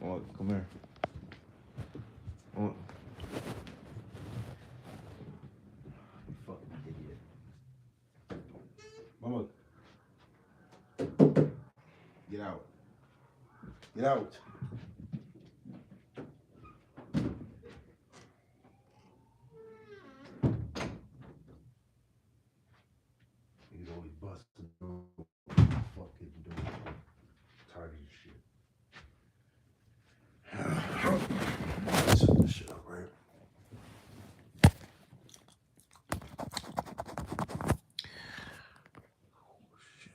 Oh, come here. Oh, you fucking idiot. Mama, get out. Get out. He's always busting through fucking door. Tired of this shit. Set this shit up, right? Oh, shit.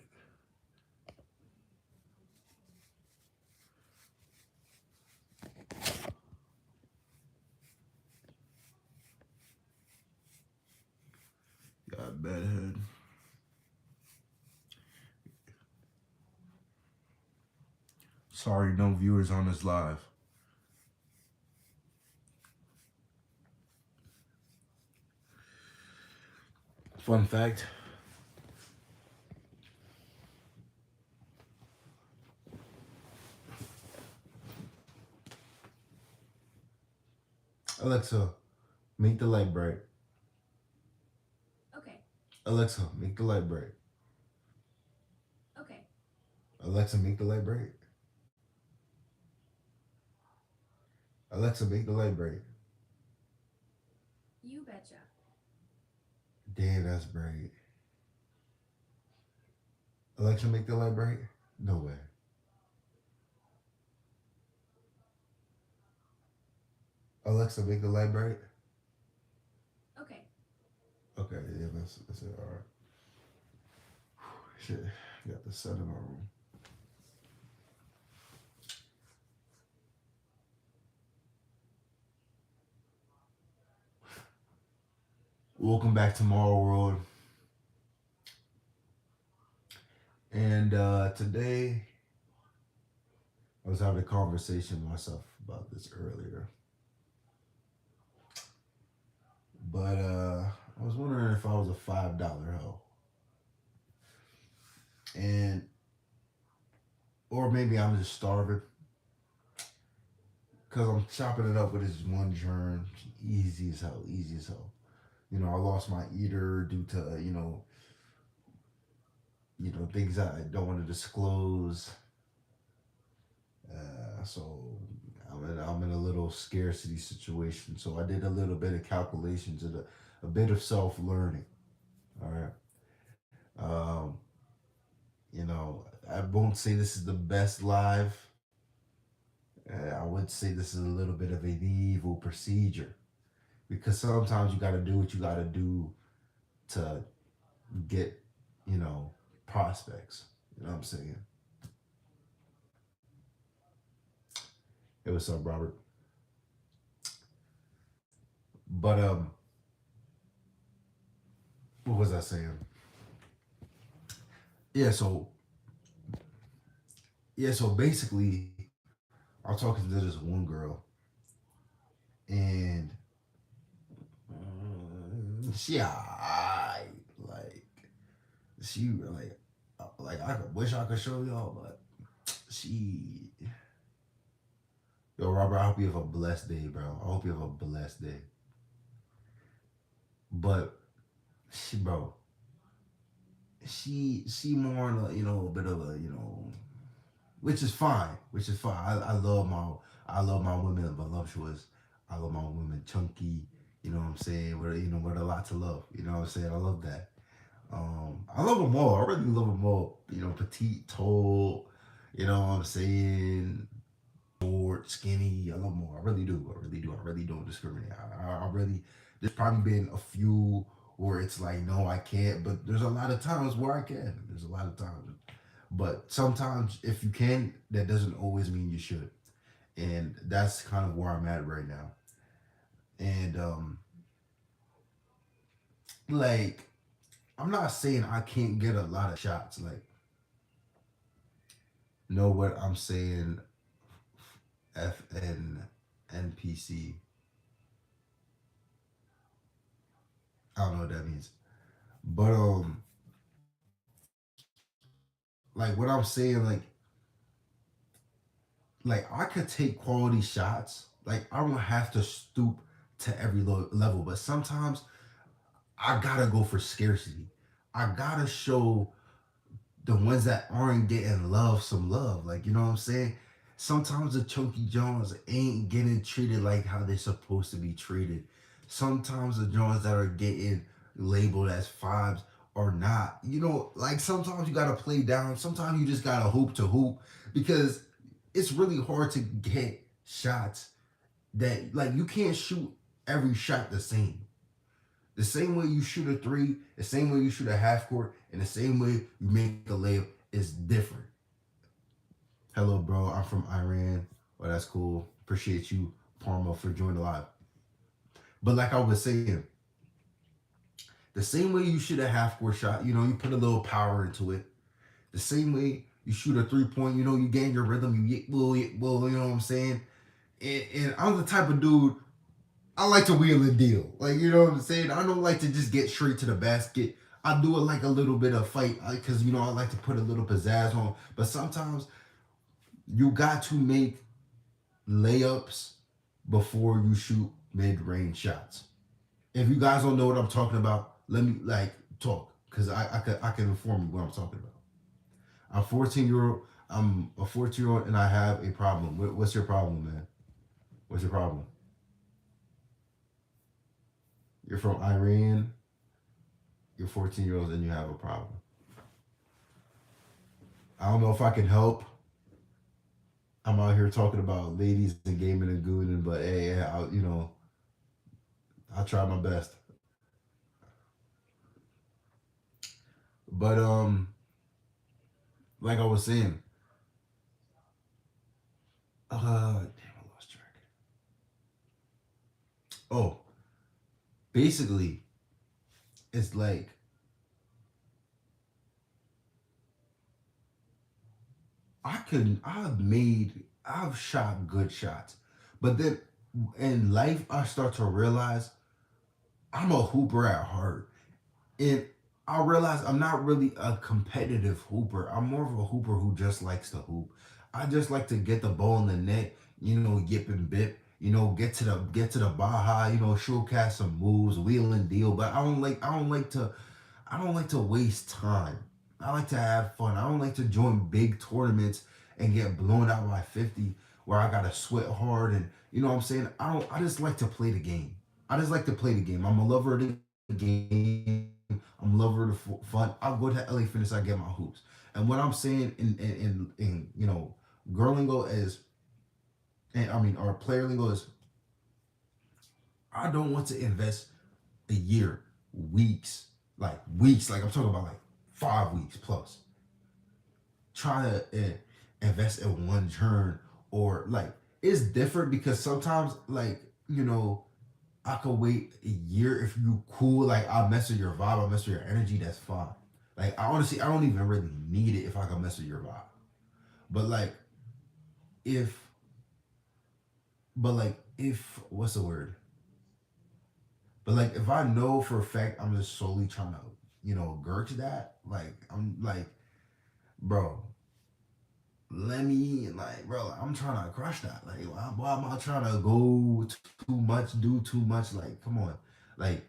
Got a bad head. Sorry, no viewers on this live. Fun fact. Alexa, make the light bright. Okay. Alexa, make the light bright. Okay. Alexa, make the light bright. Alexa, make the light bright. You betcha. Damn, that's bright. Alexa, make the light bright. No way. Alexa, make the light bright. Okay. Okay, yeah, that's it. All right. Shit, got the sun in my room. Welcome back to Tomorrow World. And today, I was having a conversation with myself about this earlier. But I was wondering if I was a $5 hoe. And, or maybe I'm just starving. Because I'm chopping it up with this one germ. Easy as hell, easy as hell. You know, I lost my eater due to, things that I don't want to disclose. So I'm in a little scarcity situation. So I did a little bit of calculations and a bit of self learning. All right. Um, I won't say this is the best live. I would say this is a little bit of an evil procedure because sometimes you got to do what you got to do to get, you know, prospects. You know what I'm saying? Hey, what's up, Robert? But what was I saying? Yeah, so basically, I was talking to this one girl, and she alright, like like I wish I could show y'all, but she. Yo, Robert, I hope you have a blessed day, bro. I hope you have a blessed day. But bro, she more on a a bit of a which is fine, which is fine. I love my women voluptuous. I love my women chunky. You know what I'm saying? With a lot to love. You know what I'm saying? I love that. I love them all. I really love them all. Petite, tall. You know what I'm saying? Short, skinny. I love them all. I really do. I really do. I really don't discriminate. I really. There's probably been a few where it's like, no, I can't. But there's a lot of times where I can. There's a lot of times. But sometimes, if you can, that doesn't always mean you should. And that's kind of where I'm at right now. And like, I'm not saying I can't get a lot of shots. Like, know what I'm saying? FNNPC. I don't know what that means. But like what I'm saying, like like I could take quality shots. Like I don't have to stoop to every level, but sometimes I gotta go for scarcity. I gotta show the ones that aren't getting love some love. Like, you know what I'm saying? Sometimes the Chunky Jones ain't getting treated like how they're supposed to be treated. Sometimes the Jones that are getting labeled as fives are not. You know, like sometimes you gotta play down. Sometimes you just gotta hoop to hoop because it's really hard to get shots that like you can't shoot every shot the same. The same way you shoot a three, the same way you shoot a half court, and the same way you make a layup is different. Hello, bro. I'm from Iran. Well, that's cool. Appreciate you, Parma, for joining live. But like I was saying, the same way you shoot a half court shot, you know, you put a little power into it. The same way you shoot a 3 point, you know, you gain your rhythm, you yik, bull, you know what I'm saying? And I'm the type of dude I like to wheel and deal. Like, you know what I'm saying? I don't like to just get straight to the basket. I do it like a little bit of fight because, you know, I like to put a little pizzazz on. But sometimes you got to make layups before you shoot mid-range shots. If you guys don't know what I'm talking about, let me like talk because I can inform you what I'm talking about. I'm 14 year old. I'm a 14-year-old and I have a problem. What's your problem, man? What's your problem? You're from Iran. You're 14 years old and you have a problem. I don't know if I can help. I'm out here talking about ladies and gaming and gooning, but hey, I try my best. But like I was saying, damn, I lost track. Oh, basically, it's like I've shot good shots, but then in life I start to realize I'm a hooper at heart. And I realize I'm not really a competitive hooper. I'm more of a hooper who just likes to hoop. I just like to get the ball in the net, you know, yip and bip, you know, get to the Baja, you know, showcase some moves, wheel and deal. But I don't like to waste time. I like to have fun. I don't like to join big tournaments and get blown out by 50 where I gotta sweat hard and you know what I'm saying? I just like to play the game. I just like to play the game. I'm a lover of the game. I'm a lover of the fun. I'll go to LA Fitness, I get my hoops. And what I'm saying in you know, girl lingo is and I mean our player lingo is I don't want to invest a year, weeks, like I'm talking about like 5 weeks plus, try to invest in one turn or like it's different because sometimes like you know I could wait a year if you cool like I mess with your vibe, I mess with your energy, that's fine. Like I honestly I don't even really need it if I can mess with your vibe. But like if if what's the word? But like if I know for a fact I'm just solely trying to you know gurge that like I'm like bro let me like bro I'm trying to crush that like why am I trying to go too much do too much like come on like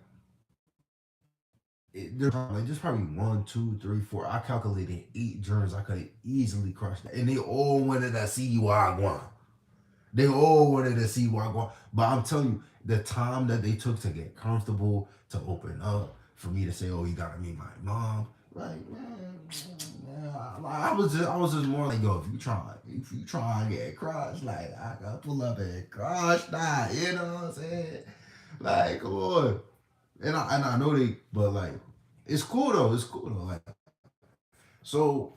there's probably one two three four I calculated 8 germs I could easily crush that and they all wanted to see Wagwan. They all wanted to see Wagwan, but I'm telling you the time that they took to get comfortable to open up for me to say oh you gotta meet my mom like man, I was just more like yo if you try and get crushed like I gotta pull up and crush that you know what I'm saying like come on and I know they but like it's cool though like so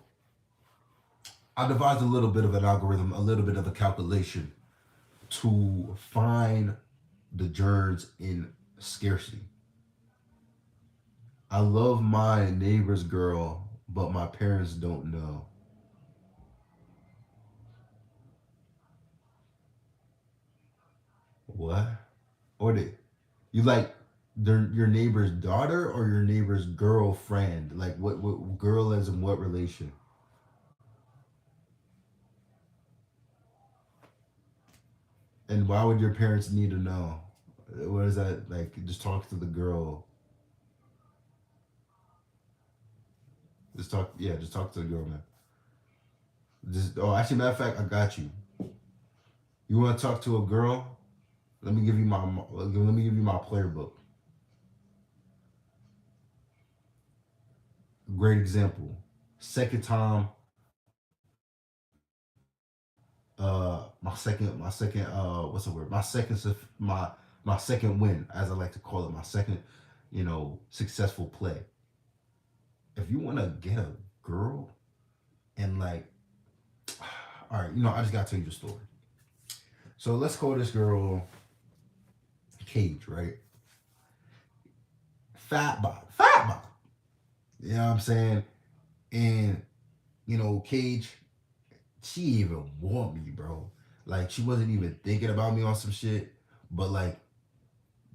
I devised a little bit of an algorithm a little bit of a calculation to find the germs in scarcity. I love my neighbor's girl, but my parents don't know. What? Or they you like your neighbor's daughter or your neighbor's girlfriend? Like what girl is in what relation? And why would your parents need to know? What is that like? Just talk to the girl. Just talk. Yeah, just talk to the girl, man. Just actually, matter of fact, I got you. You want to talk to a girl? Let me give you my player book. Great example. Second time, my second what's the word? My second win, as I like to call it, my second, successful play. If you want to get a girl and like, all right, I just gotta tell you the story. So let's call this girl Cage, right? Fat bottom. You know what I'm saying? And Cage, she even want me, bro. Like she wasn't even thinking about me on some shit. But like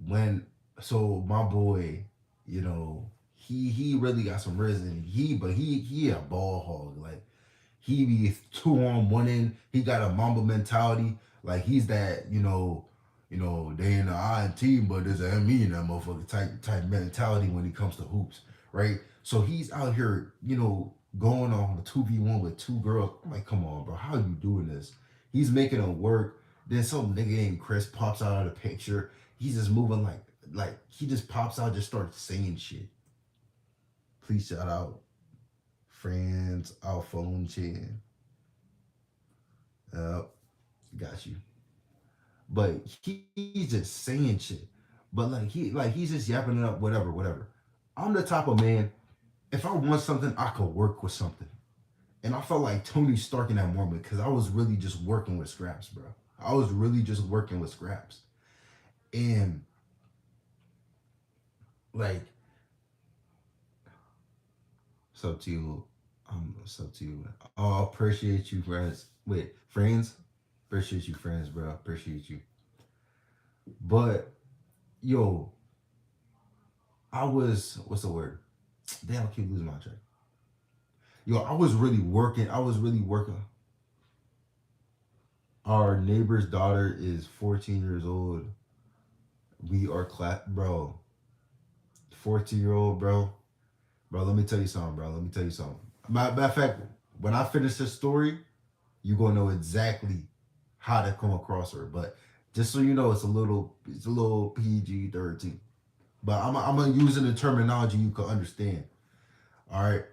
when so my boy, he really got some risen. He a ball hog. Like he be two on one end. He got a Mamba mentality. Like he's that, they in the I and team, but there's an ME in that motherfucker type mentality when it comes to hoops, right? So he's out here, going on a 2v1 with two girls. I'm like, come on, bro, how you doing this? He's making it work. Then some nigga named Chris pops out of the picture. He's just moving like he just pops out, just starts saying shit. Please shout out friends, our phone chin. Got you. But he's just saying shit. But he's just yapping it up, whatever. I'm the type of man. If I want something, I could work with something. And I felt like Tony Stark in that moment because I was really just working with scraps, bro. I was really just working with scraps. And like, it's up to you. It's up to you. Oh, appreciate you, friends. Wait, friends? Appreciate you, friends, bro. Appreciate you. But yo, I was what's the word? Damn, I keep losing my track. Yo, I was really working. I was really working. Our neighbor's daughter is 14 years old. We are bro. 14-year-old, bro. Bro, let me tell you something, bro. Let me tell you something. Matter of fact, when I finish this story, you gonna know exactly how to come across her. But just so you know, it's a little PG-13. But I'm gonna use it in terminology you can understand. All right.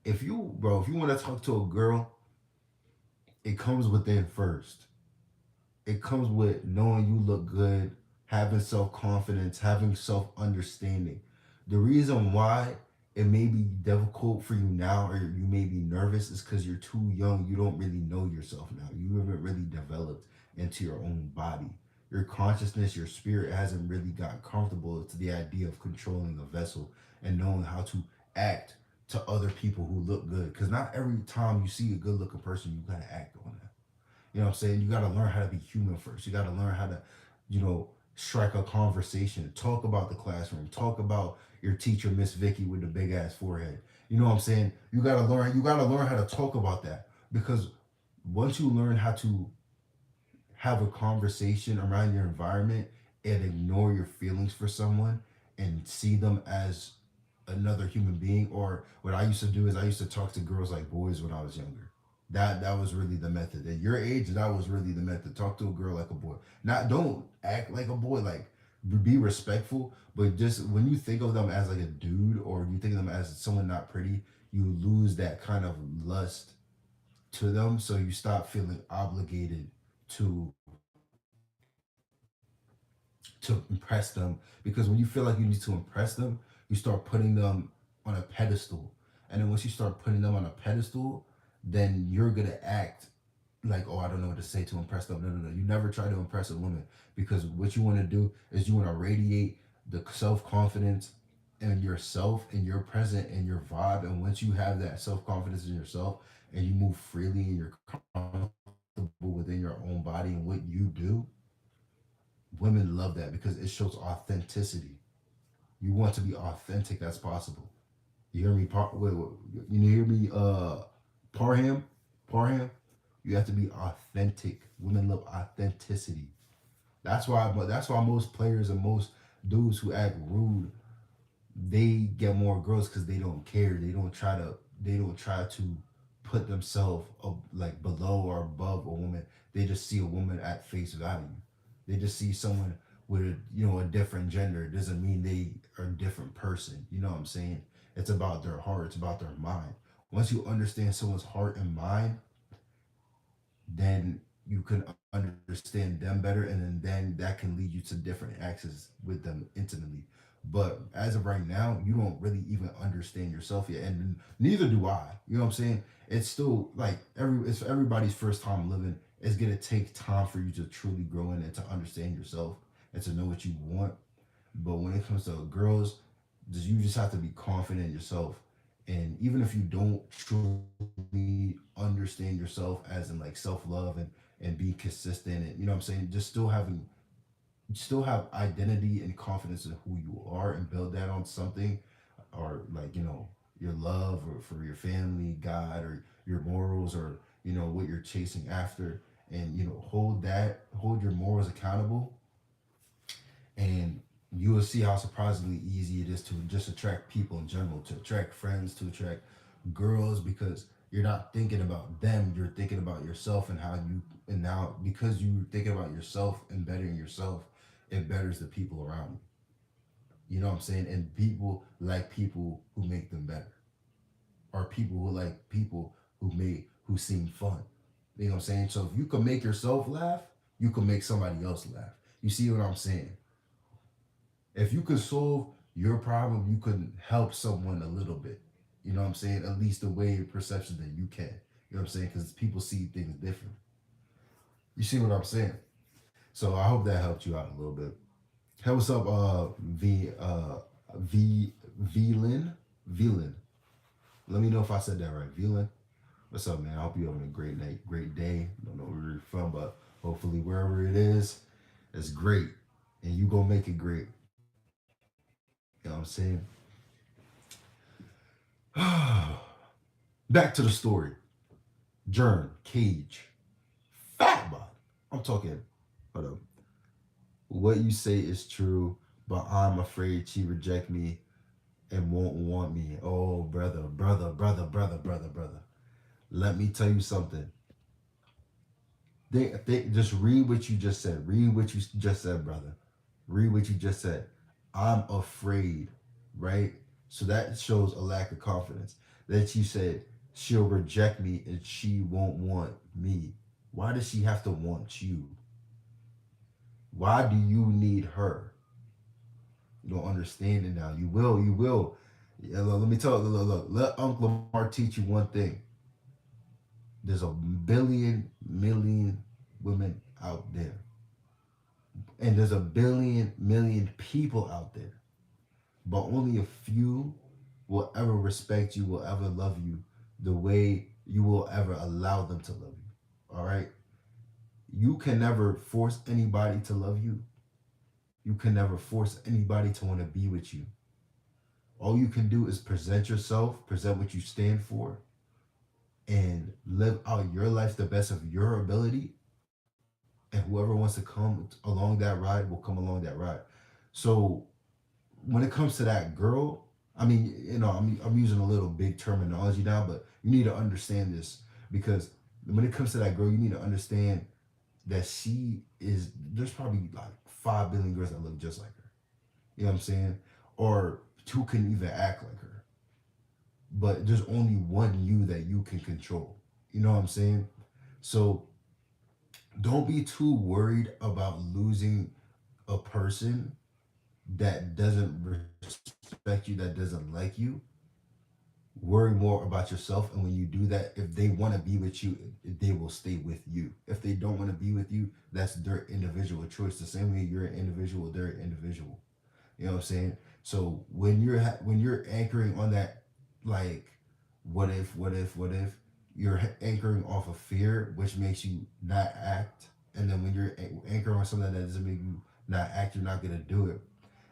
If you want to talk to a girl, it comes within first. It comes with knowing you look good, having self confidence, having self understanding. The reason why it may be difficult for you now or you may be nervous is because you're too young. You don't really know yourself now. You haven't really developed into your own body. Your consciousness, your spirit hasn't really gotten comfortable to the idea of controlling a vessel and knowing how to act to other people who look good. Because not every time you see a good looking person, you gotta act on that. You know what I'm saying? You got to learn how to be human first. You got to learn how to, strike a conversation, talk about the classroom, talk about your teacher, Miss Vicky, with the big ass forehead. You know what I'm saying? You got to learn how to talk about that because once you learn how to have a conversation around your environment and ignore your feelings for someone and see them as another human being, or what I used to do is I used to talk to girls like boys when I was younger. That was really the method. At your age, that was really the method. Talk to a girl like a boy. Not don't act like a boy. Like be respectful, but just when you think of them as like a dude or you think of them as someone not pretty, you lose that kind of lust to them. So you stop feeling obligated to impress them because when you feel like you need to impress them, you start putting them on a pedestal. And then once you start putting them on a pedestal, then you're gonna act like, oh, I don't know what to say to impress them. No, no, no. You never try to impress a woman because what you want to do is you want to radiate the self confidence in yourself and your present and your vibe. And once you have that self confidence in yourself and you move freely and you're comfortable within your own body and what you do, women love that because it shows authenticity. You want to be authentic as possible. You hear me? You hear me? Parham, Parham. You have to be authentic. Women love authenticity. That's why most players and most dudes who act rude, they get more girls because they don't care. They don't try to put themselves up, like below or above a woman. They just see a woman at face value. They just see someone with a different gender. It doesn't mean they are a different person. You know what I'm saying? It's about their heart. It's about their mind. Once you understand someone's heart and mind, then you can understand them better, and then that can lead you to different access with them intimately. But as of right now, you don't really even understand yourself yet, and neither do I. You know what I'm saying? It's still like it's everybody's first time living. It's gonna take time for you to truly grow in and to understand yourself and to know what you want. But when it comes to girls, you just have to be confident in yourself. And even if you don't truly understand yourself, as in like self love and being consistent, and you know what I'm saying, just still have identity and confidence in who you are and build that on something, or like your love, or for your family, God, or your morals, or what you're chasing after, and hold your morals accountable, and you will see how surprisingly easy it is to just attract people in general, to attract friends, to attract girls, because you're not thinking about them, you're thinking about yourself, and how you and now because you're thinking about yourself and bettering yourself, it betters the people around you. You know what I'm saying? And people like people who make them better, or people who like people who seem fun. You know what I'm saying? So if you can make yourself laugh, you can make somebody else laugh. You see what I'm saying? If you could solve your problem, you could help someone a little bit. You know what I'm saying? At least the way perception that you can. You know what I'm saying? Because people see things different. You see what I'm saying? So I hope that helped you out a little bit. Hey, what's up, Velin? Velin. Let me know if I said that right. Velin. What's up, man? I hope you're having a great night, great day. I don't know where you're from, but hopefully wherever it is, it's great. And you gonna make it great. You know what I'm saying? Back to the story. Jern, Cage, Fat Bot. I'm talking. Hold up. What you say is true, but I'm afraid she reject me and won't want me. Oh, brother, brother, brother, brother, brother, brother. Let me tell you something. Just read what you just said. Read what you just said, brother. Read what you just said. I'm afraid, right? So that shows a lack of confidence. That you said she'll reject me and she won't want me. Why does she have to want you? Why do you need her? You don't understand it now. You will. Yeah, let me tell you, let Uncle Lamar teach you one thing. There's a billion, million women out there. And there's a billion, million people out there. But only a few will ever respect you, will ever love you the way you will ever allow them to love you. All right? You can never force anybody to love you. You can never force anybody to want to be with you. All you can do is present yourself, present what you stand for, and live out your life the best of your ability. And whoever wants to come along that ride will come along that ride. So when it comes to that girl, I mean, I'm using a little big terminology now, but you need to understand this, because when it comes to that girl, you need to understand that there's probably like 5 billion girls that look just like her. You know what I'm saying? Or two can even act like her. But there's only one you that you can control. You know what I'm saying? So don't be too worried about losing a person that doesn't respect you, that doesn't like you. Worry more about yourself. And when you do that, if they want to be with you, they will stay with you. If they don't want to be with you, that's their individual choice. The same way you're an individual, they're an individual. You know what I'm saying? So when you're anchoring on that, like, what if, you're anchoring off of fear, which makes you not act. And then when you're anchoring on something that doesn't make you not act, you're not gonna do it.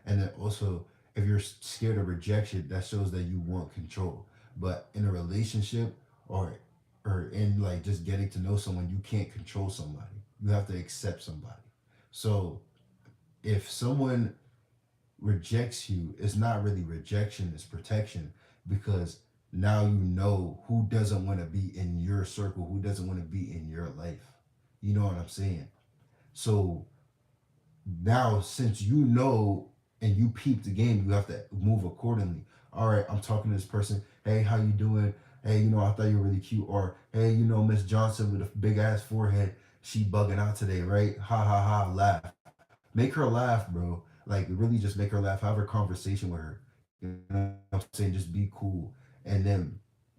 And then also, if you're scared of rejection, that shows that you want control. But in a relationship, or or in like just getting to know someone, you can't control somebody. You have to accept somebody. So if someone rejects you, it's not really rejection, it's protection, because now you know who doesn't want to be in your circle, who doesn't want to be in your life. You know what I'm saying? So now, since you know and you peep the game, you have to move accordingly. All right, I'm talking to this person. Hey, how you doing? Hey, I thought you were really cute. Or hey, Miss Johnson with a big ass forehead, she bugging out today, right? Ha ha ha, laugh. Make her laugh, bro. Like really, just make her laugh. Have a conversation with her. You know what I'm saying? Just be cool, and then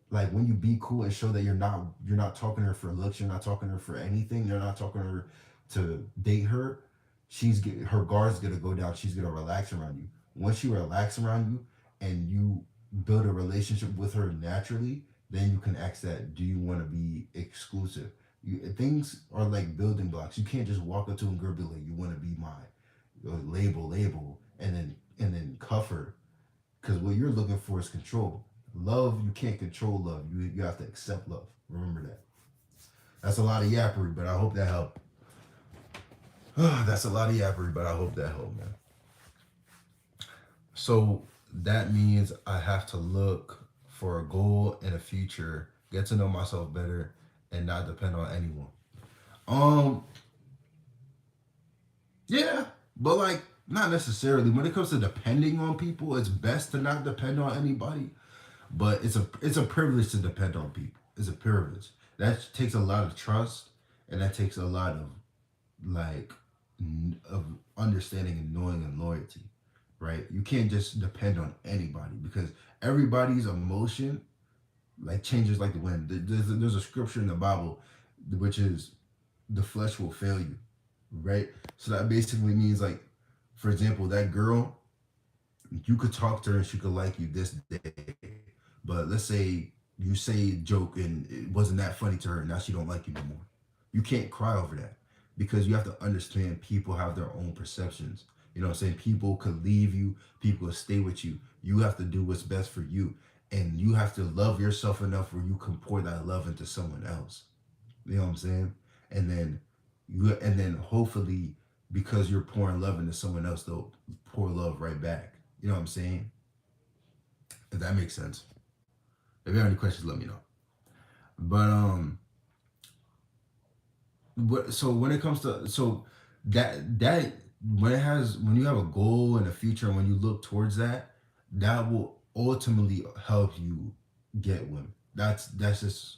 like when you be cool and show that you're not talking to her for looks, you're not talking to her for anything, you're not talking to her to date her. Her guard's gonna go down. She's gonna relax around you. Once she relax around you and you build a relationship with her naturally, then you can ask that, do you want to be exclusive? Things are like building blocks. You can't just walk up to a girl and be like, you want to be mine, label, and then cuff her, because what you're looking for is control. Love, you can't control love. You have to accept love. Remember that. That's a lot of yappery, but I hope that helped. That's a lot of yappery, but I hope that helped, man. So that means I have to look for a goal in a future, get to know myself better, and not depend on anyone. Um, yeah, but like not necessarily. When it comes to depending on people, it's best to not depend on anybody. But it's a privilege to depend on people. It's a privilege. That takes a lot of trust, and that takes a lot of like of understanding and knowing and loyalty, right? You can't just depend on anybody because everybody's emotion like changes like the wind. There's a scripture in the Bible which is the flesh will fail you, right? So that basically means like, for example, that girl, you could talk to her and she could like you this day, but let's say you say a joke and it wasn't that funny to her, and now she don't like you no more. You can't cry over that because you have to understand people have their own perceptions. You know what I'm saying? People could leave you, people could stay with you. You have to do what's best for you. And you have to love yourself enough where you can pour that love into someone else. You know what I'm saying? And then hopefully because you're pouring love into someone else, they'll pour love right back. You know what I'm saying? If that makes sense. If you have any questions, let me know. But so when it comes to that when you have a goal in the future and when you look towards that, that will ultimately help you get women. That's just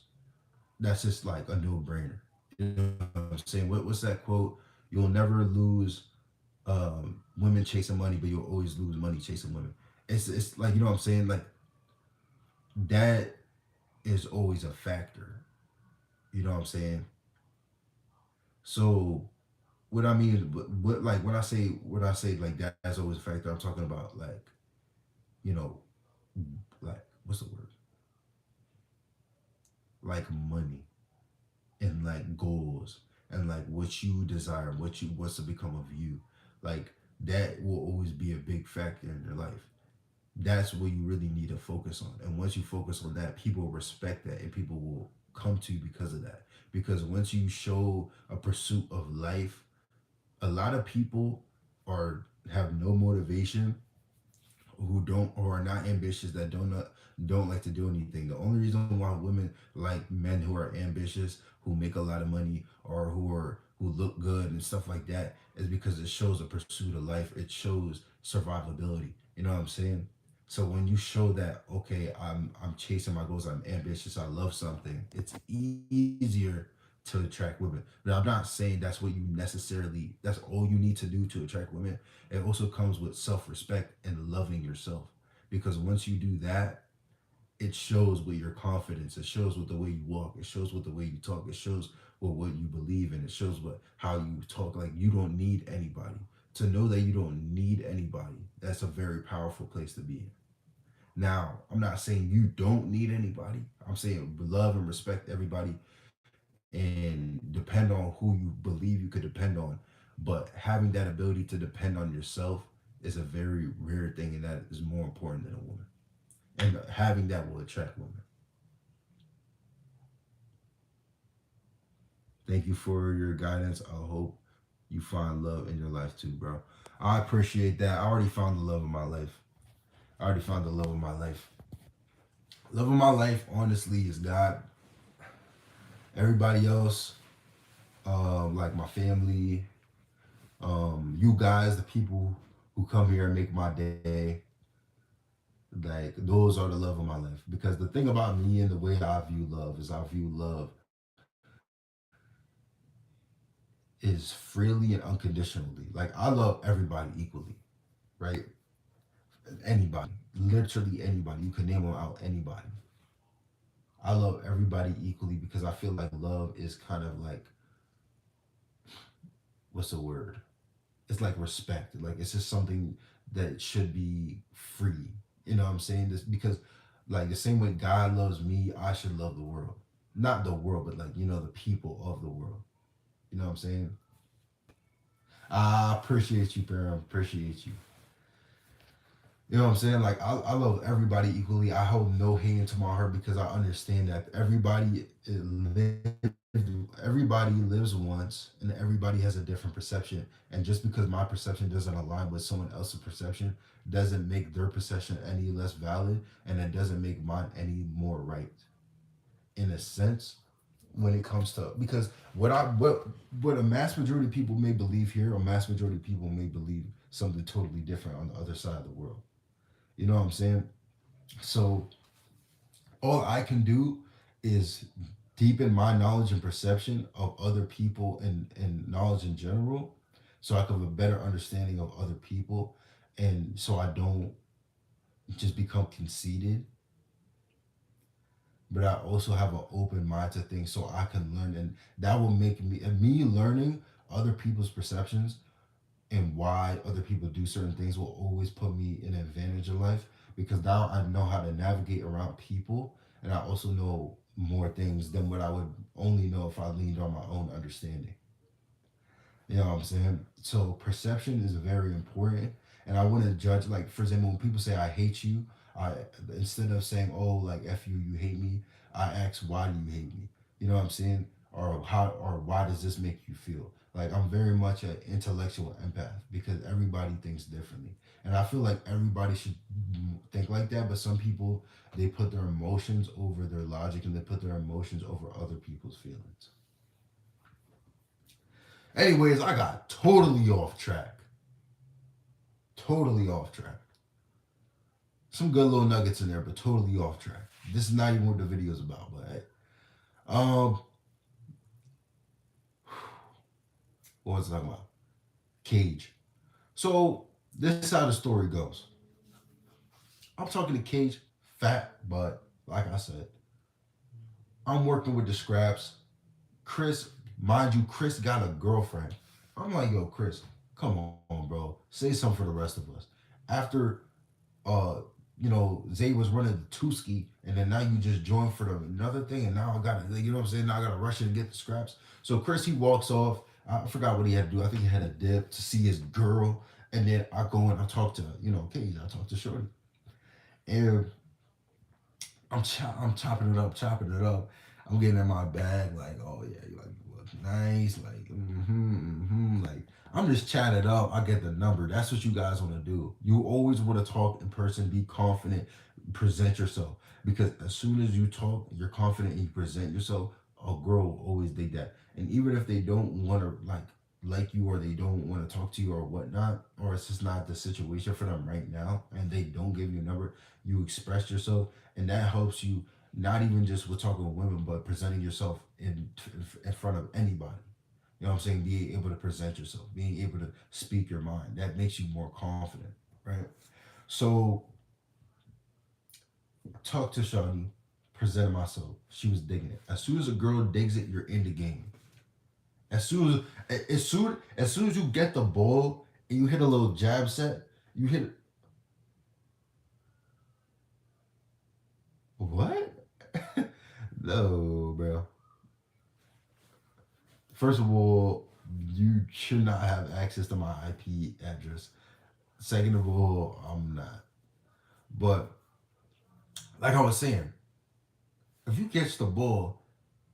like a no brainer. You know what I'm saying? What's that quote? You'll never lose women chasing money, but you'll always lose money chasing women. It's like, you know what I'm saying? Like that is always a factor. You know what I'm saying? So what I mean is, what like when I say like that's always a factor, I'm talking about like, you know, like what's the word? Like money and like goals and like what you desire, what's to become of you. Like that will always be a big factor in your life. That's what you really need to focus on. And once you focus on that, people will respect that and people will come to you because of that. Because once you show a pursuit of life, a lot of people are have no motivation, who don't or are not ambitious, that don't like to do anything. The only reason why women like men who are ambitious, who make a lot of money, or who look good and stuff like that is because it shows a pursuit of life. It shows survivability. You know what I'm saying? So when you show that, okay, I'm chasing my goals, I'm ambitious, I love something, it's easier to attract women. But I'm not saying that's all you need to do to attract women. It also comes with self-respect and loving yourself. Because once you do that, it shows with your confidence, it shows with the way you walk, it shows with the way you talk, it shows with what you believe in, it shows what how you talk. Like you don't need anybody. To know that you don't need anybody, that's a very powerful place to be in. Now, I'm not saying you don't need anybody. I'm saying love and respect everybody and depend on who you believe you could depend on. But having that ability to depend on yourself is a very rare thing, and that is more important than a woman. And having that will attract women. Thank you for your guidance. I hope you find love in your life too, bro. I appreciate that. I already found the love of my life. I already found the love of my life. Love of my life, honestly, is God. Everybody else, like my family, you guys, the people who come here and make my day, like those are the love of my life. Because the thing about me and the way I view love is I view love is freely and unconditionally. Like I love everybody equally, right? Anybody, literally anybody. You can name them out. Anybody. I love everybody equally because I feel like love is kind of like what's the word? It's like respect. Like it's just something that should be free. You know what I'm saying? This because like the same way God loves me, I should love the world. Not the world, but like the people of the world. You know what I'm saying? I appreciate you, Pam. Appreciate you. You know what I'm saying? Like I love everybody equally. I hold no hate into my heart because I understand that everybody lives once and everybody has a different perception. And just because my perception doesn't align with someone else's perception doesn't make their perception any less valid and it doesn't make mine any more right. In a sense, when it comes to because what a mass majority of people may believe here, a mass majority of people may believe something totally different on the other side of the world. You know what I'm saying? So all I can do is deepen my knowledge and perception of other people and knowledge in general so I can have a better understanding of other people and so I don't just become conceited, but I also have an open mind to things so I can learn and that will make me learning other people's perceptions and why other people do certain things will always put me in an advantage in life because now I know how to navigate around people and I also know more things than what I would only know if I leaned on my own understanding. You know what I'm saying? So perception is very important and I wouldn't judge like for example when people say I hate you, I instead of saying oh like F you, you hate me, I ask why do you hate me? You know what I'm saying? Or why does this make you feel? Like I'm very much an intellectual empath because everybody thinks differently. And I feel like everybody should think like that, but some people they put their emotions over their logic and they put their emotions over other people's feelings. Anyways, I got totally off track. Totally off track. Some good little nuggets in there, but totally off track. This is not even what the video's about, but hey. What was I talking about? Cage. So this is how the story goes. I'm talking to Cage, fat, but like I said, I'm working with the scraps. Chris, mind you, Chris got a girlfriend. I'm like, yo, Chris, come on, bro. Say something for the rest of us. After Zay was running the two ski, and then now you just joined for another thing, and now I gotta, you know what I'm saying? Now I gotta rush in and get the scraps. So Chris, he walks off. I forgot what he had to do. I think he had a dip to see his girl, and then I go and I talk to Cage. I talk to Shorty, and I'm chopping it up, chopping it up. I'm getting in my bag, like, oh yeah, you look nice, like, like I'm just chatting it up. I get the number. That's what you guys want to do. You always want to talk in person, be confident, present yourself. Because as soon as you talk, you're confident and you present yourself, a girl will always dig that. And even if they don't want to like you or they don't want to talk to you or whatnot, or it's just not the situation for them right now, and they don't give you a number, you express yourself, and that helps you not even just with talking with women, but presenting yourself in front of anybody. You know what I'm saying? Being able to present yourself, being able to speak your mind, that makes you more confident, right? So talk to Shawty, presented myself. She was digging it. As soon as a girl digs it, you're in the game. As soon as you get the ball and you hit a little jab set, you hit what? No, bro. First of all, you should not have access to my IP address. Second of all, I'm not. But like I was saying, if you catch the ball,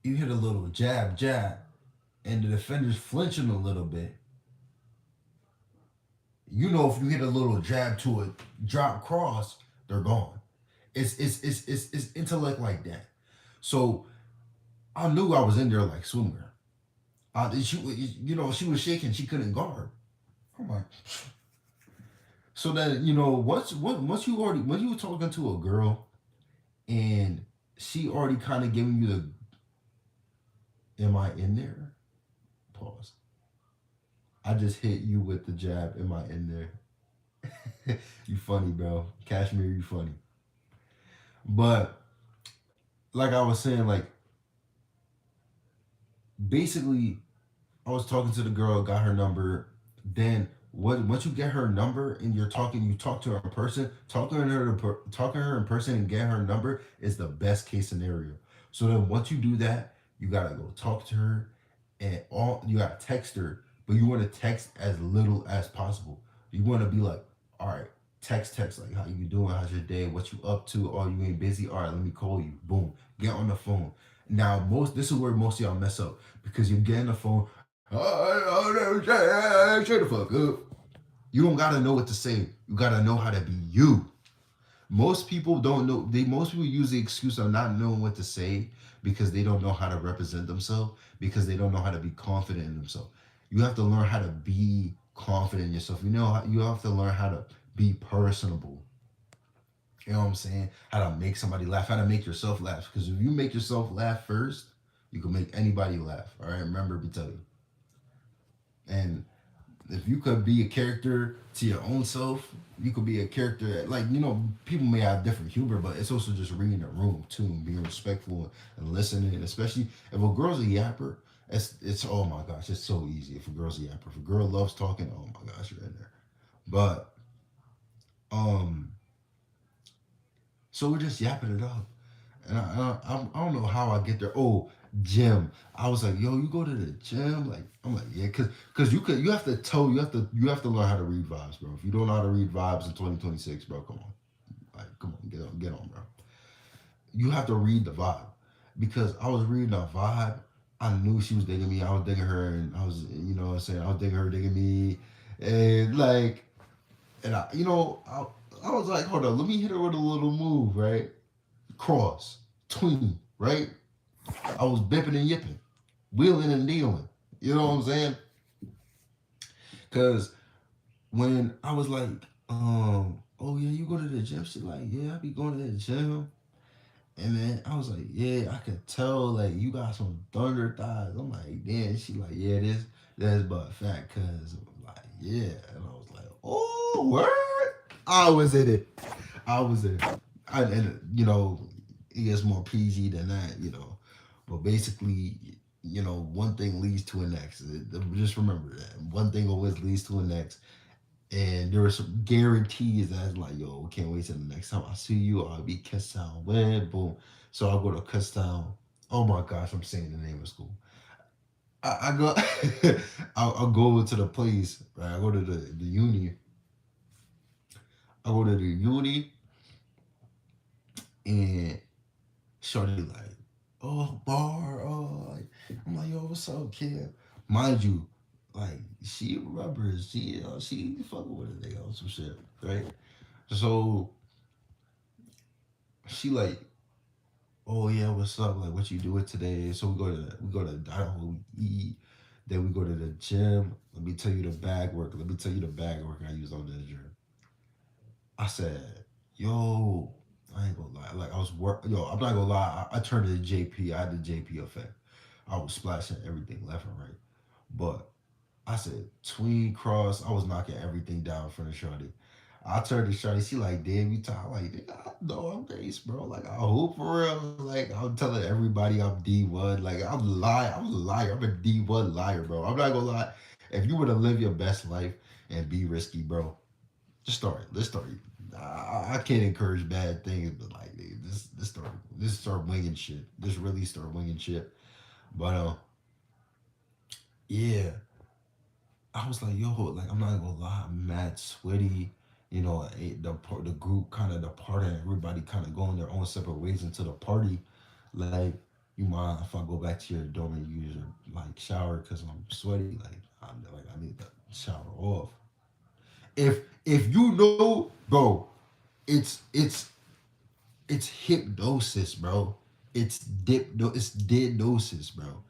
you hit a little jab, jab. and the defender's flinching a little bit, you know if you hit a little jab to a drop cross, they're gone. It's intellect like that. So I knew I was in there like swimmer. She was shaking. She couldn't guard. I'm like, so that once you were talking to a girl and she already kind of giving you the, am I in there? Pause. I just hit you with the jab. Am I in there? You funny, bro. Cashmere, you funny. But like I was saying, like basically, I was talking to the girl, got her number. Then once you get her number and you talk to her in person, talking to her in person and get her number is the best case scenario. So then once you do that, you gotta go talk to her, and all you gotta text her, but you want to text as little as possible. You want to be like, all right, text like how you doing, how's your day, what you up to, oh you ain't busy, all right, let me call you, boom, get on the phone. Now most this is where most of y'all mess up because you get on the phone, shut the fuck up. You don't gotta know what to say. You gotta know how to be you. Most people don't know. Most people use the excuse of not knowing what to say because they don't know how to represent themselves because they don't know how to be confident in themselves. You have to learn how to be confident in yourself. You have to learn how to be personable. You know what I'm saying? How to make somebody laugh. How to make yourself laugh. Because if you make yourself laugh first, you can make anybody laugh. All right. Remember me tell you. And if you could be a character to your own self, you could be a character like people may have different humor, but it's also just reading the room too, and being respectful and listening. And especially if a girl's a yapper, it's oh my gosh, it's so easy. If a girl's a yapper, if a girl loves talking, oh my gosh, you're in there. But um, so we're just yapping it up, and I don't know how I get there. Oh, gym. I was like, yo, you go to the gym? Like, I'm like, yeah, cause you have to learn how to read vibes, bro. If you don't know how to read vibes in 2026, bro, come on, like, come on, get on, bro. You have to read the vibe, because I was reading the vibe. I knew she was digging me. I was digging her, and I was, what I'm saying, I was digging her, digging me, and like, and I was like, hold on, let me hit her with a little move, right? Cross, tween, right? I was bipping and yipping, wheeling and dealing. You know what I'm saying? Because when I was like, oh yeah, you go to the gym? She like, yeah, I be going to the gym. And then I was like, yeah, I could tell like you got some thunder thighs. I'm like, damn. She like, yeah, that's but fat, cause I'm like, yeah. And I was like, oh, word. I was in it. I was in it. And it gets more PG than that, But basically, one thing leads to a next. Just remember that. One thing always leads to a next. And there are some guarantees that's like, yo, can't wait till the next time I see you. I'll be Kutztown. When boom. So I'll go to Kutztown. Oh my gosh, I'm saying the name of school. I go I'll go to the place, right? I go to the uni. I go to the uni and Shorty like, oh bar, oh like, I'm like, yo, what's up, kid? Mind you, like she remembers, she fucking with a nigga or some shit, right? So she like, oh yeah, what's up? Like what you doing today? So we go to Idaho, we eat, then we go to the gym. Let me tell you the bag work. Let me tell you the bag work I use on the gym. I said, yo, I ain't gonna lie. Like I was I'm not gonna lie. I turned to the JP. I had the JP effect. I was splashing everything left and right. But I said tween cross. I was knocking everything down in front of Shorty. I turned to Shorty. She like, damn, you talk like, nigga, I know I'm Grace, bro. Like I hope for real. Like I'm telling everybody I'm D1. Like I'm lying. I'm a liar. I'm a D1 liar, bro. I'm not gonna lie. If you were to live your best life and be risky, bro, just start. Let's start. I can't encourage bad things, but like this start winging shit. This really start winging shit. But yeah, I was like, yo, like I'm not gonna lie, I'm mad sweaty. The group kind of departed. Everybody kind of going their own separate ways into the party. Like You mind if I go back to your dorm and use your like shower because I'm sweaty? Like I need to shower off. If you know, bro, it's it's hypnosis, bro. It's dipnosis, bro.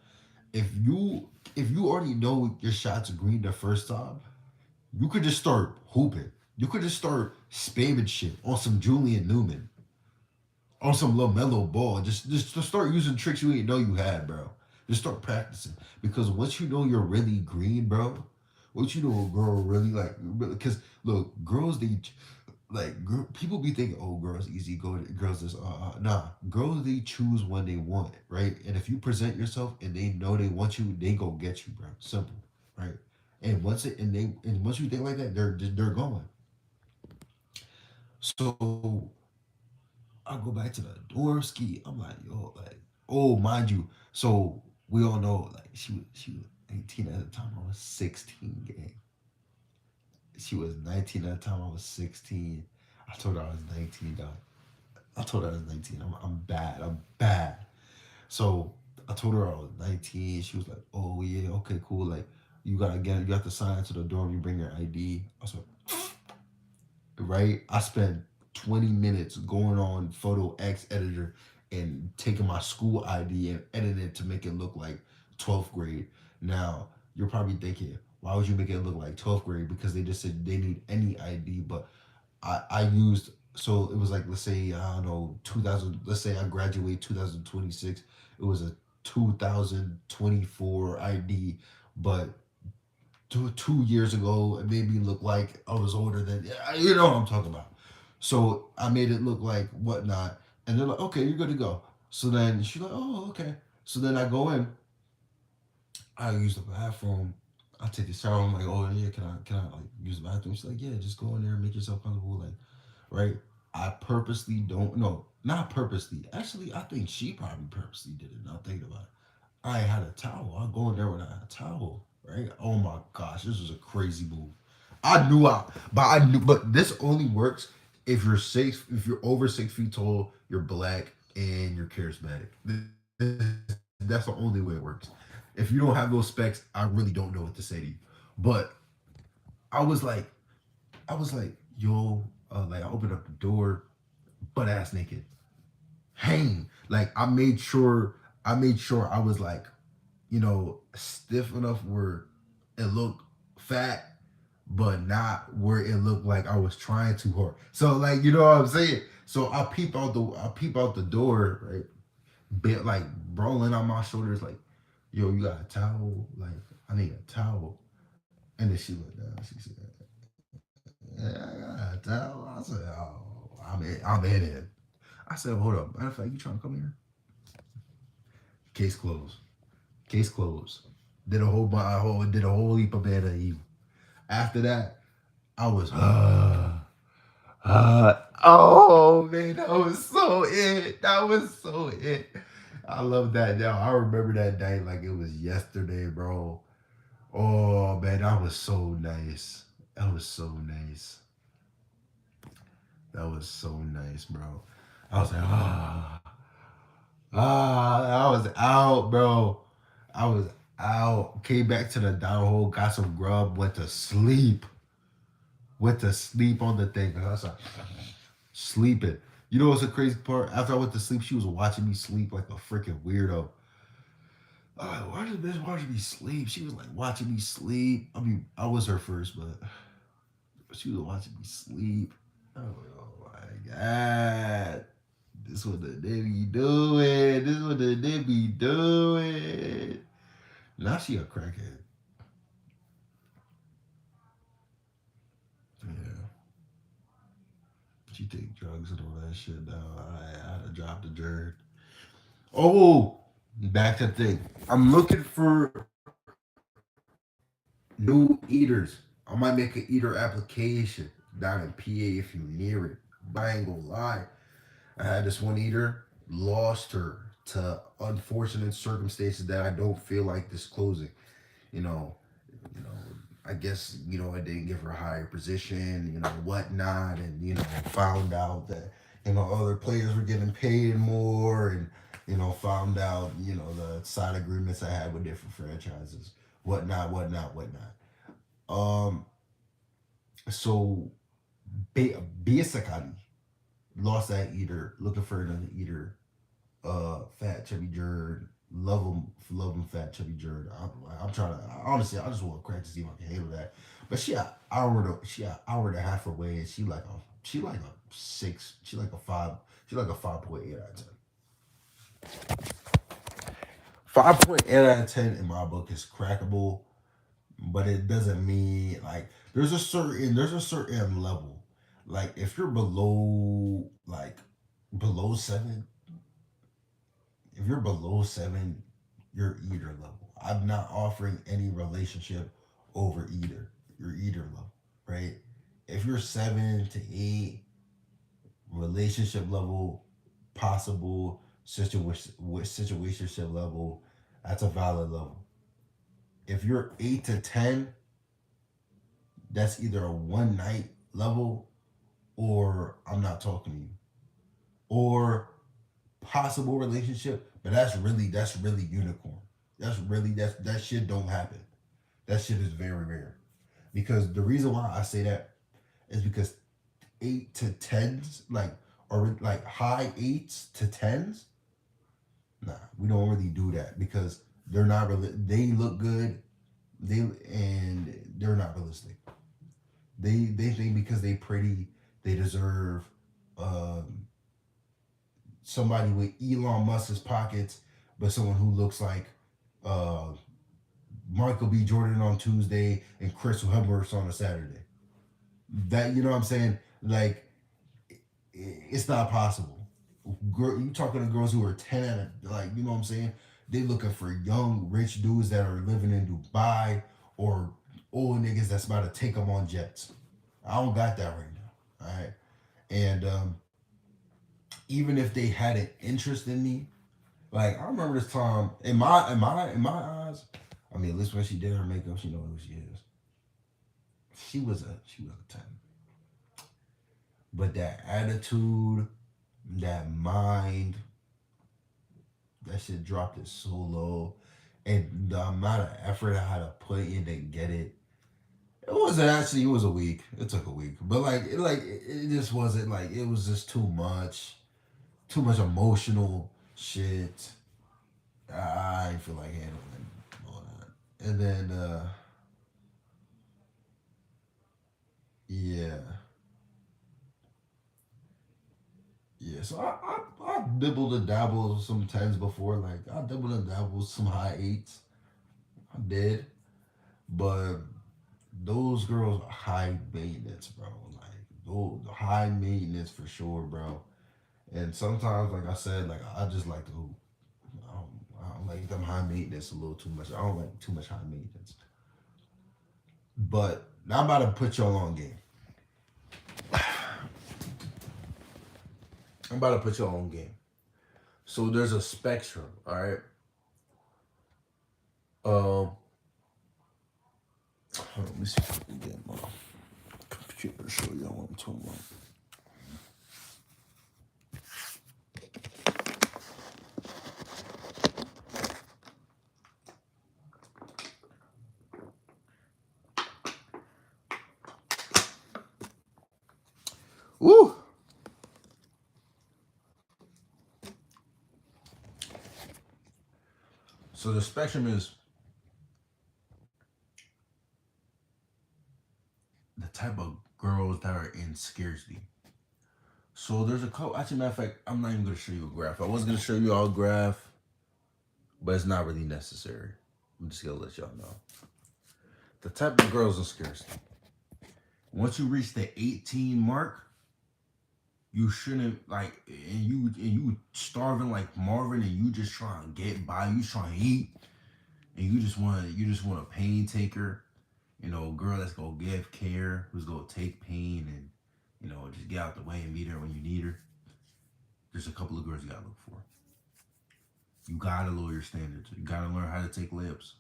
If you if you already know your shots green the first time, you could just start hooping. You could just start spamming shit on some Julian Newman, on some LaMelo Ball. Just start using tricks you didn't know you had, bro. Just start practicing because once you know you're really green, bro. Once you know a girl really like, because look, girls people be thinking, oh, girls easy, go girls this, nah, girls they choose when they want, right? And if you present yourself and they know they want you, they go get you, bro. Simple, right? And once you think like that, they're going. So I go back to the Dworsky. I'm like, yo, like, oh, mind you. So we all know, like, she was 18 at the time. I was 16, gang. She was 19 at the time. I was 16. I told her I was 19, dog. I told her I was 19. I'm bad. I'm bad. So I told her I was 19. She was like, oh yeah, okay, cool. Like you got to sign into the dorm. You bring your ID. I was like, right? I spent 20 minutes going on Photo X editor and taking my school ID and editing it to make it look like 12th grade. Now, you're probably thinking, why would you make it look like 12th grade? Because they just said they need any ID. But I used, so it was like, let's say, I don't know, 2000, let's say I graduate 2026. It was a 2024 ID, but 2 years ago, it made me look like I was older than, you know what I'm talking about. So I made it look like whatnot, and they're like, okay, you're good to go. So then she's like, oh, okay. So then I go in, I use the bathroom, I take a shower. I'm like, oh yeah, can I like use the bathroom? She's like, yeah, just go in there, and make yourself comfortable, like, right. I purposely don't, no, not purposely. Actually, I think she probably purposely did it. Now thinking about it, I had a towel. I go in there with a towel, right? Oh my gosh, this was a crazy move. But this only works if you're over 6 feet tall, you're black, and you're charismatic. That's the only way it works. If you don't have those specs, I really don't know what to say to you. But I was like, yo, like I opened up the door, butt ass naked, hang. Like I made sure I was like, stiff enough where it looked fat, but not where it looked like I was trying too hard. So like, you know what I'm saying? So I peep out the door, right? Bit like rolling on my shoulders, like, yo, you got a towel? Like, I need a towel. And then she looked down. She said, yeah, I got a towel. I said, oh, I'm in it. I said, hold up. Matter of fact, you trying to come here? Case closed. Case closed. Did a whole heap of bad evil. After that, I was oh man, that was so it. That was so it. I love that now. I remember that day like it was yesterday, bro. Oh man, that was so nice. That was so nice. That was so nice, bro. I was like, I was out, bro. I was out. Came back to the down hole, got some grub, went to sleep. Went to sleep on the thing. I was like, sleeping. You know what's the crazy part? After I went to sleep, she was watching me sleep like a freaking weirdo. Why did this watching me sleep? She was like watching me sleep. I mean, I was her first, but she was watching me sleep. Oh my god. This what the they be doing. This what the they be doing. Now she a crackhead. Yeah. She take drugs and all that shit now. I had to drop the jerk. Oh, back to the thing. I'm looking for new eaters. I might make an eater application down in PA if you near it. But I ain't gonna lie. I had this one eater, lost her to unfortunate circumstances that I don't feel like disclosing. You know, you know, I guess, I didn't give her a higher position, whatnot, and found out that, other players were getting paid more, and Found out, the side agreements I had with different franchises, whatnot, whatnot, whatnot. Um, so Bia Sakari lost that eater, looking for another eater. Fat chubby Jerd, love him, fat chubby Jerd. I'm trying to honestly, I just want to crack to see if I can handle that. But she an hour and a half away, and she like a six, she like a 5.8 out of 10. 5.8 out of 10 in my book is crackable, but it doesn't mean like there's a certain level. Like if you're below seven, if you're below seven, you're eater level. I'm not offering any relationship over eater. You're eater level, right? If you're 7 to 8, relationship level, possible situationship level, that's a valid level. If you're 8 to 10, that's either a one night level or I'm not talking to you, or possible relationship. But that's really unicorn. That shit don't happen. That shit is very rare. Because the reason why I say that is because 8 to 10s, or like high eights to tens, nah, we don't really do that because they're not really. They look good, they're not realistic. They think because they pretty, they deserve um, somebody with Elon Musk's pockets, but someone who looks like uh, Michael B. Jordan on Tuesday and Chris Hemsworth on a Saturday. That, you know what I'm saying? Like, it's not possible. You talking to girls who are 10 out of, like, you know what I'm saying? They looking for young rich dudes that are living in Dubai, or old niggas that's about to take them on jets. I don't got that right now. All right. And even if they had an interest in me, like I remember this time in my eyes. I mean, at least when she did her makeup, she know who she is. She was a 10. But that attitude, that mind, that shit dropped it so low. And the amount of effort I had to put in to get it, it was a week. It took a week. But it just wasn't, like, it was just too much emotional shit. I didn't feel like handling all that. And then yeah. Yeah, so I dibbled and dabbled some tens before. Like I dibbled and dabbled some high eights. I did, but those girls are high maintenance, bro. Like those high maintenance for sure, bro. And sometimes, like I said, like I just like to hoop. I don't like them high maintenance a little too much. I don't like too much high maintenance. But now I'm about to put y'all on game. I'm about to put y'all on game. So there's a spectrum, all right. Um, let me see if I can get my computer to show y'all what I'm talking about. Woo! So the spectrum is the type of girls that are in scarcity. So there's a couple. Actually, matter of fact, I'm not even gonna show you a graph. I was gonna show you all a graph, but it's not really necessary. I'm just gonna let y'all know the type of girls in scarcity. Once you reach the 18 mark, you shouldn't like, and you starving like Marvin, and you just trying to get by. You trying to eat, and you just want a pain taker. A girl that's gonna give care, who's gonna take pain and just get out the way and meet her when you need her. There's a couple of girls you gotta look for. You gotta lower your standards. You gotta learn how to take lips.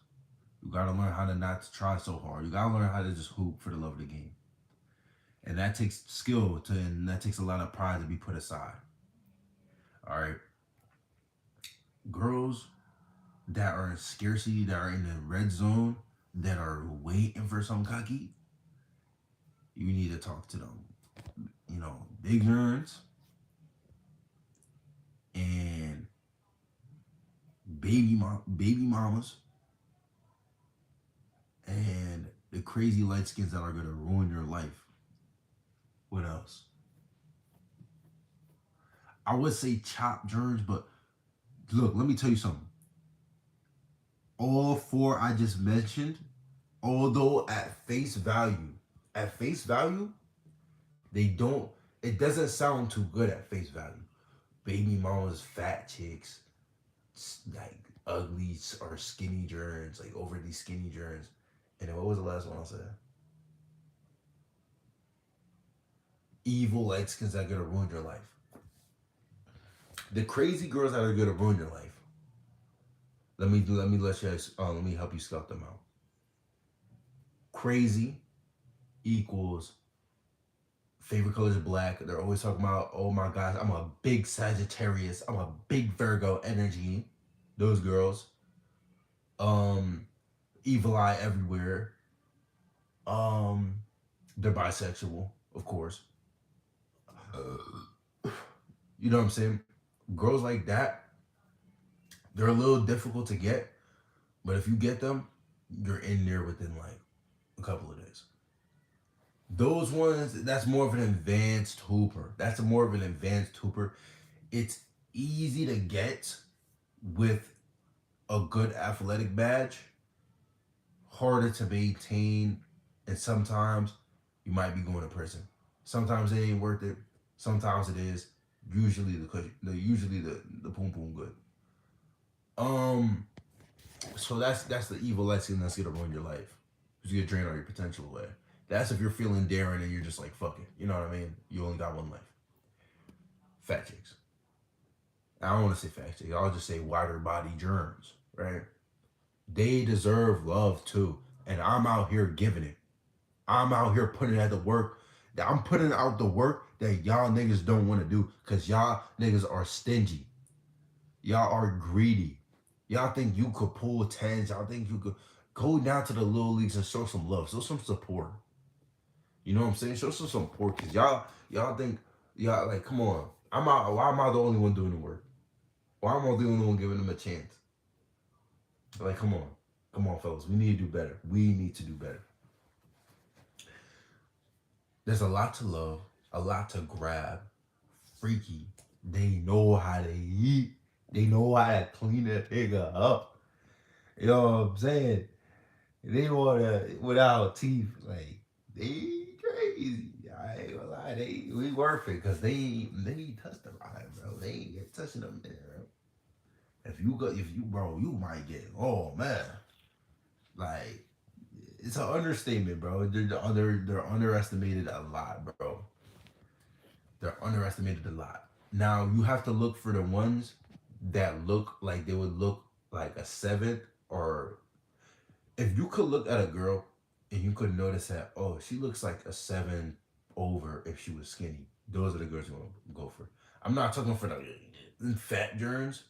You gotta learn how to not try so hard. You gotta learn how to just hoop for the love of the game. And that takes skill and that takes a lot of pride to be put aside. All right. girls that are in scarcity, that are in the red zone, that are waiting for some cocky, you need to talk to them. You know, big nerds and baby mamas, and the crazy light skins that are gonna ruin your life. What else? I would say chop germs, but look, let me tell you something. All four I just mentioned, although at face value, they don't. It doesn't sound too good at face value. Baby mamas, fat chicks, like ugly or skinny germs, like overly skinny germs. And then what was the last one I said? Evil light skins that are gonna ruin your life. The crazy girls that are gonna ruin your life. Let me help you scout them out. Crazy equals favorite color is black. They're always talking about, oh my gosh, I'm a big Sagittarius. I'm a big Virgo energy. Those girls. Um, evil eye everywhere. Um, they're bisexual, of course. You know what I'm saying? Girls like that, they're a little difficult to get, but if you get them, you're in there within like a couple of days. Those ones, that's more of an advanced hooper. That's more of an advanced hooper. It's easy to get with a good athletic badge, harder to maintain, and sometimes you might be going to prison. Sometimes it ain't worth it. Sometimes it is. Usually the poom poom good. Um, so that's the evil lesson that's gonna ruin your life. It's gonna drain all your potential away. That's if you're feeling daring and you're just like fuck it. You know what I mean? You only got one life. Fat chicks. I don't want to say fat chicks. I'll just say wider body germs. Right? They deserve love too, and I'm out here giving it. I'm out here putting out the work. I'm putting out the work that y'all niggas don't want to do because y'all niggas are stingy. Y'all are greedy. Y'all think you could pull tens. Y'all think you could go down to the little leagues and show some love, show some support. You know what I'm saying? Show some support because y'all think y'all like come on. I'm out. Why am I the only one doing the work? Why am I the only one giving them a chance? Like come on, fellas. We need to do better. We need to do better. There's a lot to love, a lot to grab. Freaky. They know how to eat. They know how to clean a nigga up. You know what I'm saying? They want to without teeth. Like they crazy. I ain't gonna lie. We worth it because they ain't touched the ride, bro. They ain't get touching them there, bro. If you bro, you might get. Oh man, like it's an understatement, bro. They're underestimated a lot, bro. They're underestimated a lot. Now you have to look for the ones that look like they would look like a seventh, or if you could look at a girl and you could notice that, oh, she looks like a seven over if she was skinny. Those are the girls you want to go for. I'm not talking for the fat germs,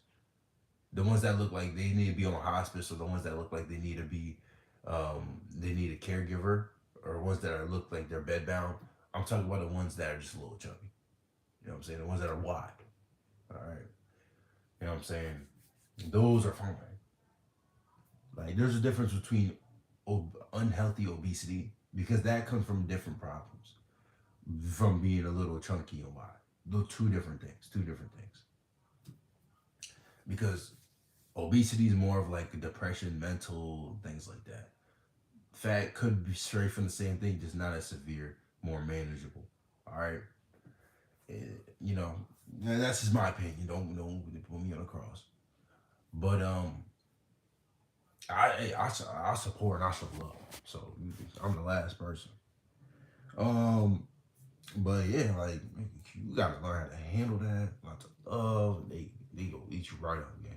the ones that look like they need to be on hospice, or the ones that look like they need to be, they need a caregiver, or ones that are look like they're bedbound. I'm talking about the ones that are just a little chubby. You know what I'm saying? The ones that are wide. All right. You know what I'm saying? Those are fine. Like there's a difference between unhealthy obesity because that comes from different problems, from being a little chunky and wide. Those two different things. Two different things. Because obesity is more of like depression, mental things like that. Fat could be straight from the same thing, just not as severe, more manageable. All right. You know, that's just my opinion. Don't put me on the cross. But I support and I show love. So I'm the last person. Um, but yeah, like you gotta learn how to handle that. Lots of love. They go eat you right up, gang.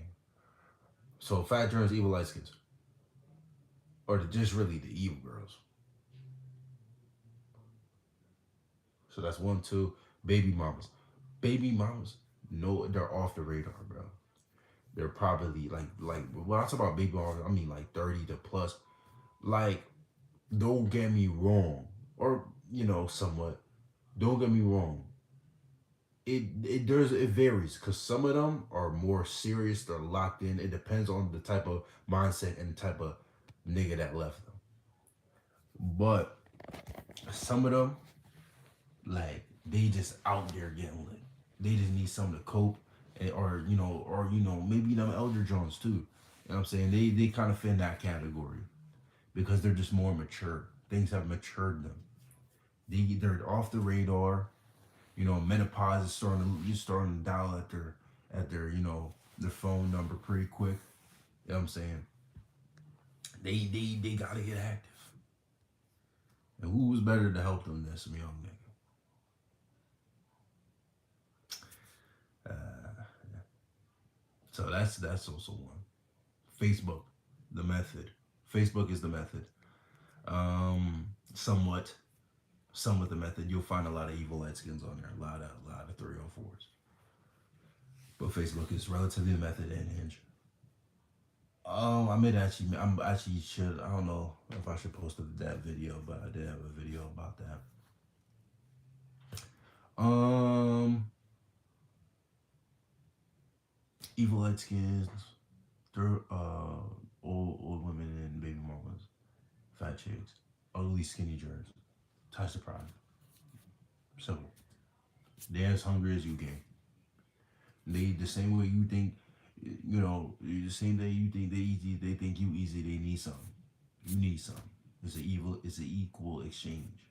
So fat germs, evil light skins, or just really the evil girls. So that's one, two. Baby mamas, baby mamas. No, they're off the radar, bro. they're probably like when I talk about baby mamas, I mean like 30 to plus. Like, don't get me wrong, or somewhat. Don't get me wrong. It varies because some of them are more serious. They're locked in. It depends on the type of mindset and type of nigga that left them. But some of them, like, they just out there getting lit. They just need something to cope, or maybe them elder Jones too. You know what I'm saying? They kind of fit in that category because they're just more mature. Things have matured them. They're off the radar. Menopause is starting to dial at their their phone number pretty quick. You know what I'm saying? They gotta get active. And who was better to help them than some young nigga? So that's also one. Facebook, the method. Facebook is the method. Somewhat, somewhat the method. You'll find a lot of evil light skins on there. A lot of 304s. But Facebook is relatively the method and Hinge. I'm actually should. I don't know if I should post that video, but I did have a video about that. Evil light skins, old women and baby mamas, fat chicks, ugly skinny jerks, touch the pride. Simple. They're as hungry as you can. They the same way you think, the same day you think they easy, they think you easy. They need something. You need something. It's an equal exchange,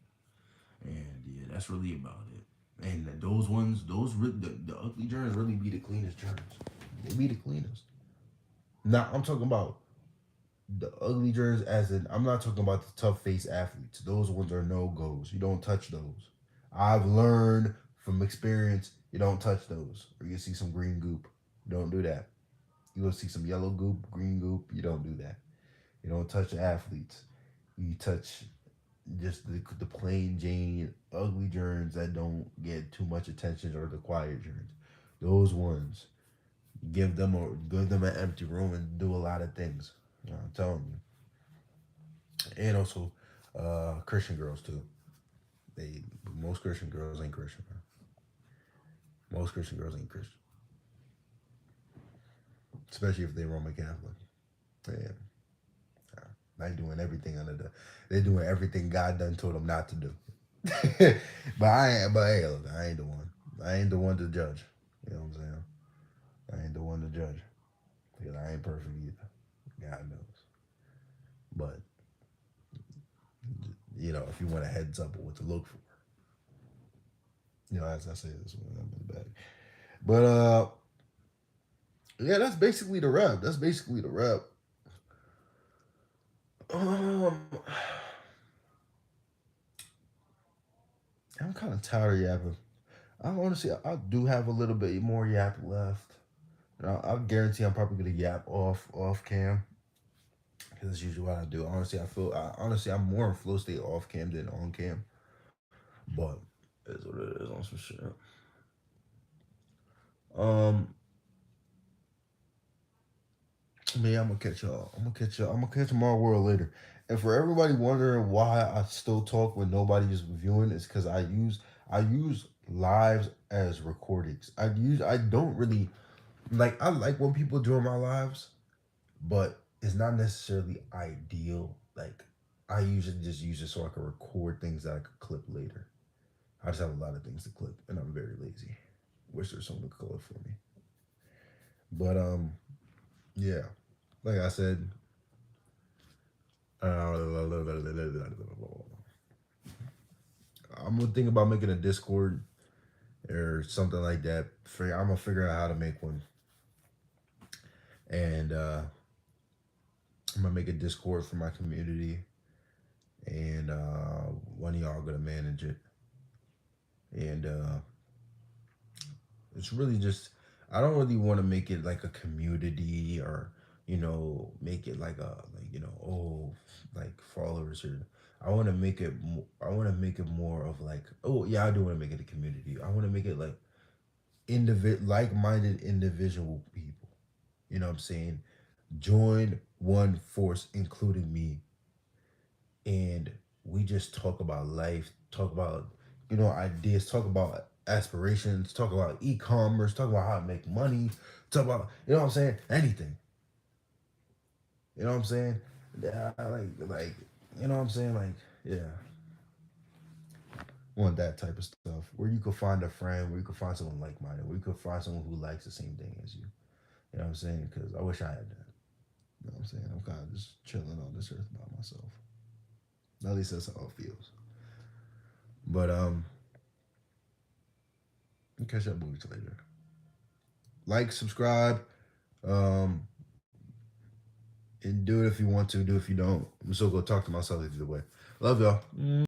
and yeah, that's really about it. And those ones, the ugly germs really be the cleanest germs. They be the cleanest. Now I'm talking about the ugly germs, as in I'm not talking about the tough face athletes. Those ones are no goes. You don't touch those. I've learned from experience. You don't touch those, or you see some green goop. You don't do that. You will see some yellow goop, green goop. You don't do that. You don't touch the athletes. You touch just the plain Jane ugly germs that don't get too much attention, or the quiet germs. Those ones, give them an empty room and do a lot of things. I'm telling you. And also, Christian girls too. They Most Christian girls ain't Christian. Most Christian girls ain't Christian, especially if they're Roman Catholic. Yeah, they doing everything they're doing everything God done told them not to do. But hey, look, I ain't the one. I ain't the one to judge. You know what I'm saying? I ain't the one to judge because I ain't perfect either. God knows. But if you want a heads up of what to look for, as I say this one, I'm in the back. But yeah, that's basically the wrap. Um, I'm kind of tired of yapping. I honestly, I do have a little bit more yap left. I guarantee I'm probably gonna yap off cam because that's usually what I do. Honestly, I'm more in flow state off cam than on cam. But it's what it is on some shit. Um, Man, I'm gonna catch y'all. I'm gonna catch tomorrow world later. And for everybody wondering why I still talk when nobody is viewing, it's because I use lives as recordings. I don't really I like when people join my lives, but it's not necessarily ideal. Like, I usually just use it so I can record things that I could clip later. I just have a lot of things to clip, and I'm very lazy. Wish there's someone to clip for me. But yeah, like I said, I'm gonna think about making a Discord or something like that. I'm gonna figure out how to make one, and I'm gonna make a Discord for my community, and one of y'all gonna manage it, and it's really just, I don't really want to make it like a community, or make it like followers, or I want to make it I want to make it more of like, oh yeah, I do want to make it a community. I want to make it like like-minded individual people. You know what I'm saying? Join one force, including me, and we just talk about life, talk about, ideas, talk about aspirations, talk about e-commerce, talk about how to make money, talk about, what I'm saying, anything. You know what I'm saying? Yeah, like, you know what I'm saying? Like, yeah, want that type of stuff where you could find a friend, where you could find someone like-minded, where you could find someone who likes the same thing as you. You know what I'm saying? Because I wish I had that. You know what I'm saying? I'm kind of just chilling on this earth by myself. At least that's how it feels. But I'll catch up movies later. Like, subscribe, um, and do it if you want to. Do it if you don't. I'm still gonna talk to myself either way. Love y'all.